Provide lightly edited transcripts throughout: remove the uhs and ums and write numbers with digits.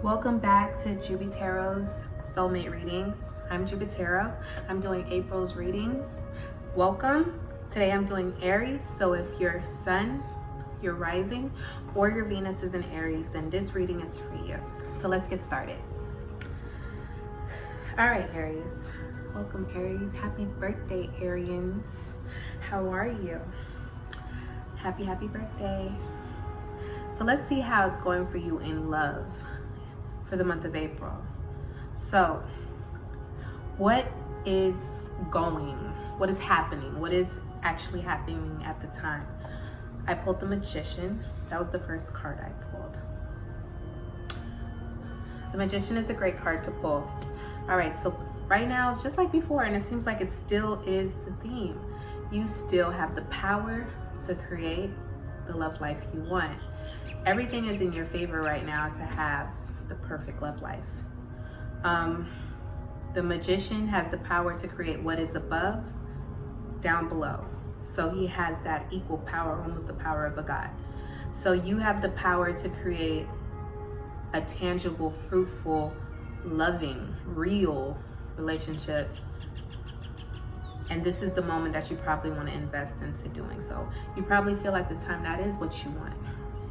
Welcome back to Juby Tarot's Soulmate Readings. I'm Juby Tarot. I'm doing April's readings. Welcome. Today I'm doing Aries, so if your sun, your rising, or your Venus is in Aries, then this reading is for you. So let's get started. All right, Aries. Welcome, Aries. Happy birthday, Arians. How are you? Happy birthday. So let's see how it's going for you in love for the month of April. So what is happening? What is actually happening at the time? I pulled the Magician. That was the first card I pulled. The Magician is a great card to pull. All right, so right now, just like before, and it seems like it still is the theme, you still have the power to create the love life you want. Everything is in your favor right now to have the perfect love life. The Magician has the power to create what is above, down below. So he has that equal power, almost the power of a god. So you have the power to create a tangible, fruitful, loving, real relationship. And this is the moment that you probably want to invest into doing so. You probably feel like the time that is what you want.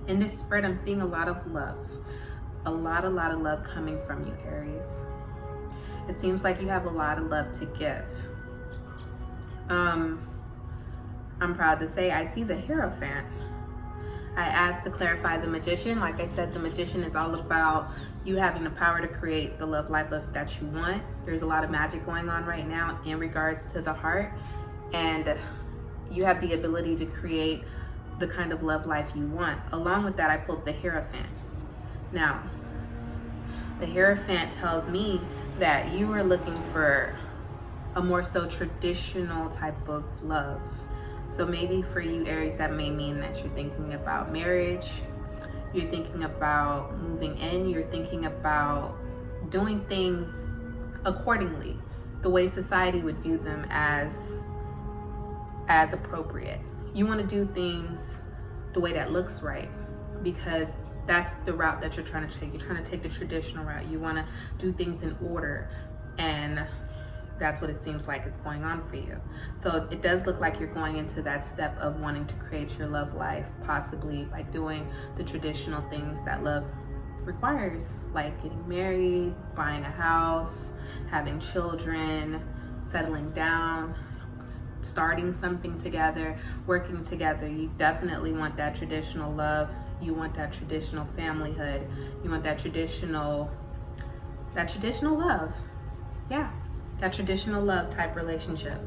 In this spread, I'm seeing a lot of love. A lot of love coming from you, Aries. It seems like you have a lot of love to give. I'm proud to say I see the Hierophant. I asked to clarify the Magician. Like I said, the Magician is all about you having the power to create the love life that you want. There's a lot of magic going on right now in regards to the heart, and you have the ability to create the kind of love life you want. Along with that, I pulled the Hierophant. Now, the Hierophant tells me that you are looking for a more so traditional type of love. So maybe for you, Aries, that may mean that you're thinking about marriage, you're thinking about moving in, you're thinking about doing things accordingly, the way society would view them as appropriate. You want to do things the way that looks right, because that's the route that you're trying to take. You're trying to take the traditional route. You want to do things in order, and that's what it seems like is going on for you. So it does look like you're going into that step of wanting to create your love life, possibly by doing the traditional things that love requires, like getting married, buying a house, having children, settling down, starting something together, working together. You definitely want that traditional love. You want that traditional familyhood. You want that traditional love. Yeah, that traditional love type relationship.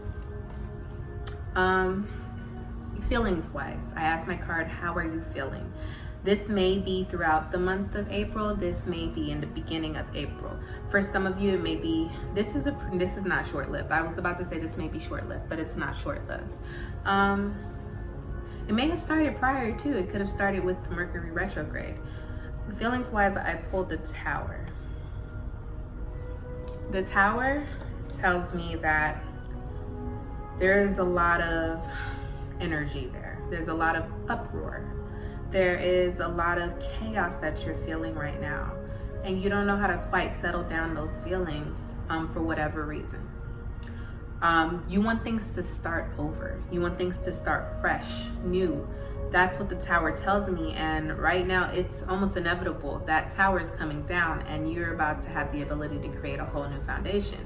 Feelings wise, I asked my card, how are you feeling? This may be throughout the month of April. This may be in the beginning of April. For some of you, it may be, this is not short-lived. I was about to say this may be short-lived, but it's not short-lived. It may have started prior too. It could have started with Mercury retrograde. Feelings wise, I pulled the Tower. The Tower tells me that there's a lot of energy there. There's a lot of uproar. There is a lot of chaos that you're feeling right now, and you don't know how to quite settle down those feelings for whatever reason. You want things to start over. You want things to start fresh, new. That's what the Tower tells me, and right now it's almost inevitable. That Tower is coming down and you're about to have the ability to create a whole new foundation.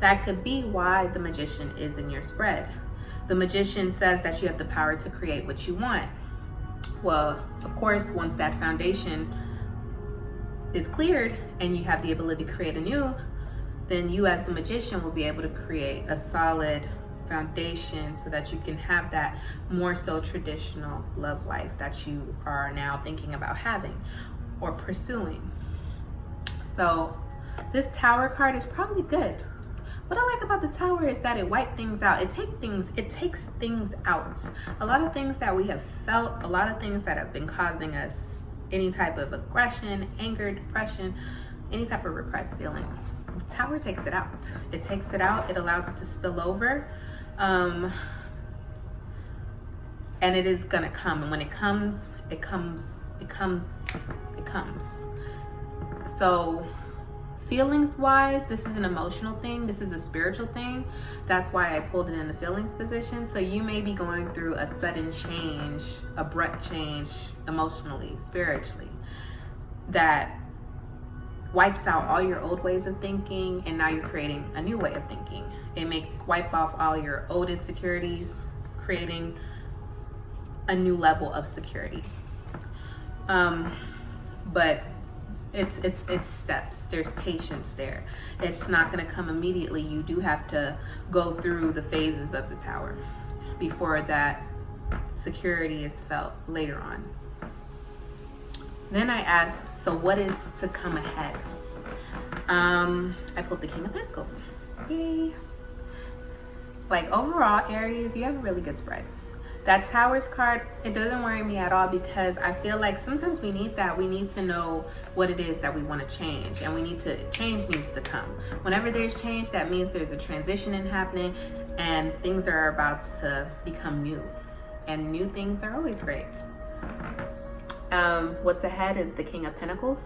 That could be why the Magician is in your spread. The Magician says that you have the power to create what you want. Well, of course, once that foundation is cleared and you have the ability to create anew, then you as the Magician will be able to create a solid foundation so that you can have that more so traditional love life that you are now thinking about having or pursuing. So this Tower card is probably good. What I like about the Tower is that it wipes things out. It takes things out. A lot of things that we have felt, a lot of things that have been causing us any type of aggression, anger, depression, any type of repressed feelings. The Tower takes it out. It takes it out. It allows it to spill over. And it is gonna come. And when it comes, it comes. So feelings wise, this is an emotional thing, this is a spiritual thing. That's why I pulled it in the feelings position. So you may be going through a sudden change, abrupt change, emotionally, spiritually, that wipes out all your old ways of thinking, and now you're creating a new way of thinking. It may wipe off all your old insecurities, creating a new level of security. But it's steps. There's patience there. It's not going to come immediately. You do have to go through the phases of the tower before that security is felt later on. Then I asked, so what is to come ahead? I pulled the King of Pentacles. Yay. Like overall, Aries, you have a really good spread. That Towers card, it doesn't worry me at all, because I feel like sometimes we need that. We need to know what it is that we want to change, and change needs to come. Whenever there's change, that means there's a transition happening, and things are about to become new, and new things are always great. What's ahead is the King of Pentacles.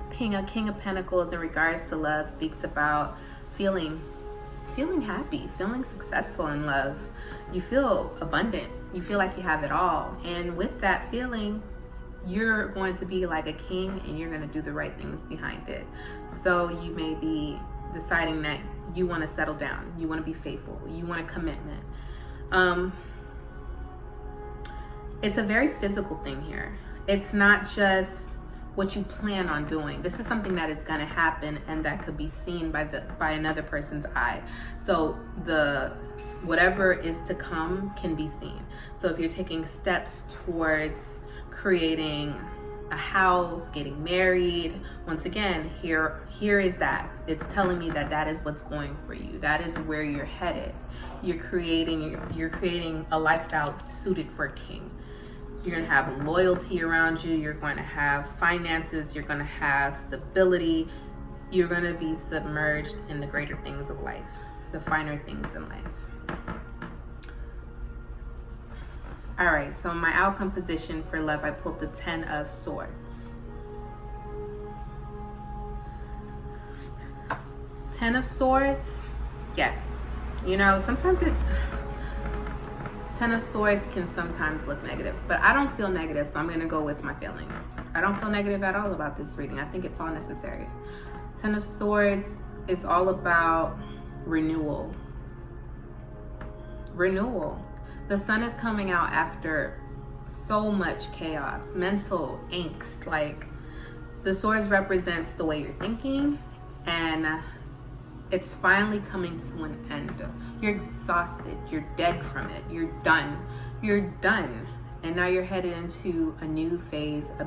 King of Pentacles in regards to love speaks about feeling happy, feeling successful in love. You feel abundant. You feel like you have it all. And with that feeling, you're going to be like a king, and you're going to do the right things behind it. So you may be deciding that you want to settle down. You want to be faithful. You want a commitment. It's a very physical thing here. It's not just what you plan on doing. This is something that is going to happen, and that could be seen by another person's eye. So whatever is to come can be seen. So if you're taking steps towards creating a house, getting married, once again, here is that. It's telling me that is what's going for you. That is where you're headed. You're creating a lifestyle suited for a king. You're going to have loyalty around you. You're going to have finances. You're going to have stability. You're going to be submerged in the greater things of life, the finer things in life. All right, so my outcome position for love, I pulled the 10 of Swords. 10 of Swords, yes. You know, sometimes 10 of Swords can sometimes look negative, but I don't feel negative, so I'm going to go with my feelings. I don't feel negative at all about this reading. I think it's all necessary. 10 of Swords is all about renewal. Renewal. The sun is coming out after so much chaos, mental angst. Like, the Swords represents the way you're thinking, and it's finally coming to an end. You're exhausted. You're dead from it. You're done. You're done. And now you're headed into a new phase, a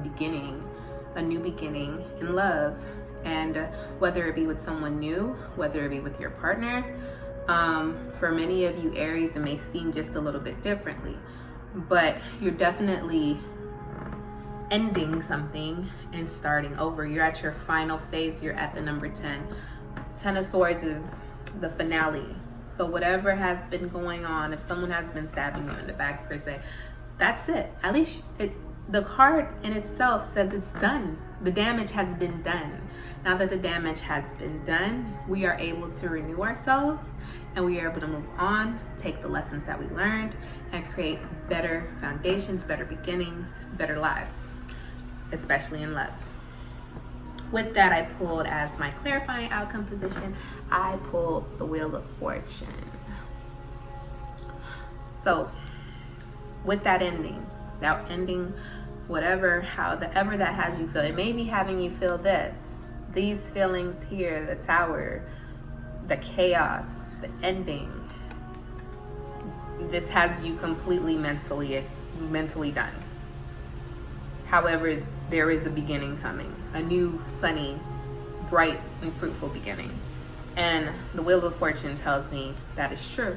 new beginning in love. And whether it be with someone new, whether it be with your partner, for many of you Aries, it may seem just a little bit differently, but you're definitely ending something and starting over. You're at your final phase. You're at the number 10. 10 of Swords is the finale. So whatever has been going on, if someone has been stabbing you in the back per se, that's it. At least the card in itself says it's done. The damage has been done. Now that the damage has been done, we are able to renew ourselves, and we are able to move on, take the lessons that we learned, and create better foundations, better beginnings, better lives, especially in love. With that, I pulled, as my clarifying outcome position, I pulled the Wheel of Fortune. So with that ending, whatever, however that has you feel, it may be having you feel these feelings here, the Tower, the chaos, the ending. This has you completely mentally done. However, there is a beginning coming, a new, sunny, bright, and fruitful beginning. And the Wheel of Fortune tells me that is true.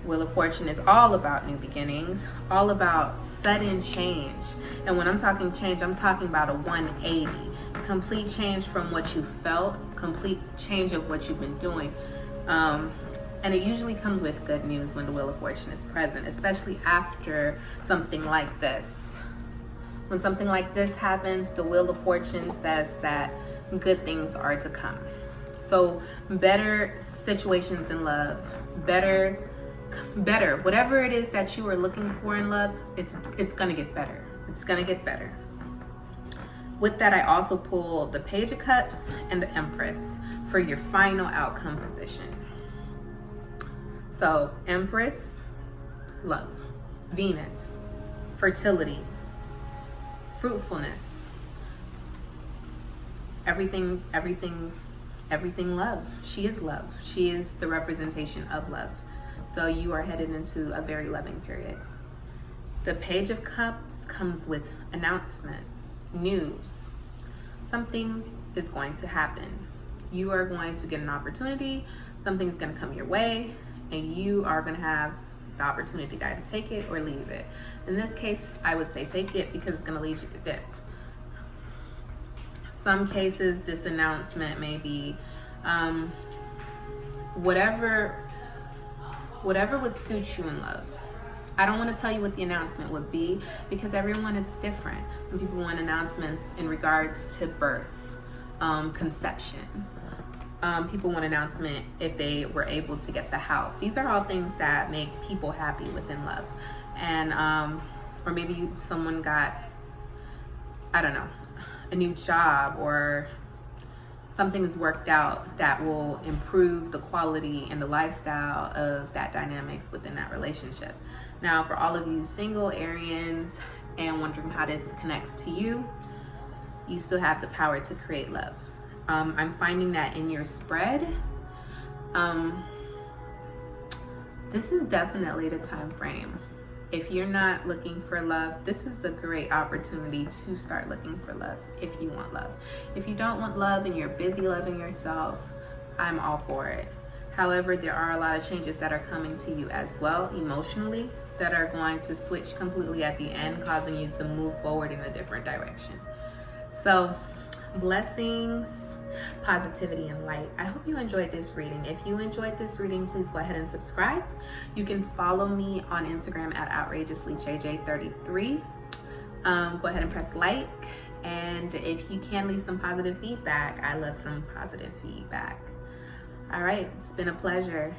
Wheel of Fortune is all about new beginnings, all about sudden change. And when I'm talking change, I'm talking about a 180. Complete change from what you felt, complete change of what you've been doing. And it usually comes with good news when the Wheel of Fortune is present, especially after something like this. When something like this happens, the Wheel of Fortune says that good things are to come. So better situations in love, better, whatever it is that you are looking for in love, it's gonna get better. It's gonna get better. With that, I also pull the Page of Cups and the Empress for your final outcome position. So Empress, love. Venus, fertility, fruitfulness, everything love. She is love. She is the representation of love. So you are headed into a very loving period. The Page of Cups comes with announcement, news. Something is going to happen. You are going to get an opportunity. Something's going to come your way, and you are going to have the opportunity to either take it or leave it. In this case, I would say take it, because it's going to lead you to death. Some cases, this announcement may be whatever would suit you in love. I don't want to tell you what the announcement would be, because everyone is different. Some people want announcements in regards to birth, conception. People want announcement if they were able to get the house. These are all things that make people happy within love. And or maybe someone got, I don't know, a new job, or something's worked out that will improve the quality and the lifestyle of that dynamics within that relationship. Now, for all of you single Arians and wondering how this connects to you, you still have the power to create love. I'm finding that in your spread, this is definitely the time frame. If you're not looking for love, this is a great opportunity to start looking for love if you want love. If you don't want love and you're busy loving yourself, I'm all for it. However, there are a lot of changes that are coming to you as well emotionally that are going to switch completely at the end, causing you to move forward in a different direction. So, blessings, positivity, and light. I hope you enjoyed this reading. If you enjoyed this reading, please go ahead and subscribe. You can follow me on Instagram at outrageouslyjj33. Go ahead and press like, and if you can leave some positive feedback, I love some positive feedback. All right, it's been a pleasure.